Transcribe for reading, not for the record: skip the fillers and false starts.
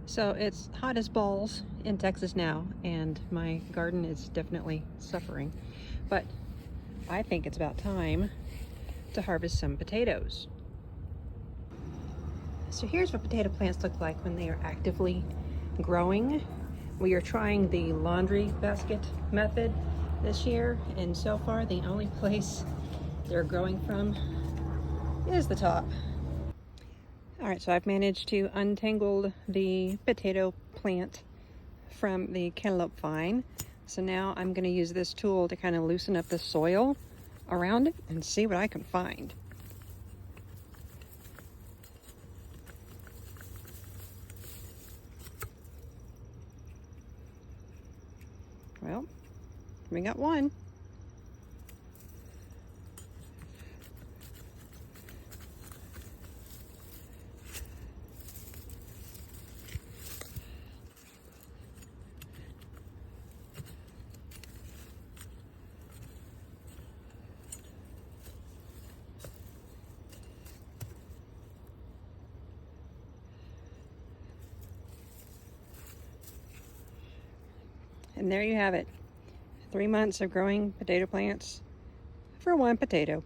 So it's hot as balls in Texas now, and my garden is definitely suffering. But I think it's about time to harvest some potatoes. So here's what potato plants look like when they are actively growing. We are trying the laundry basket method this year, and so far the only place they're growing from is the top. All right, so I've managed to untangle the potato plant from the cantaloupe vine. So now I'm going to use this tool to kind of loosen up the soil around it and see what I can find. Well, we got one. And there you have it. 3 months of growing potato plants for one potato.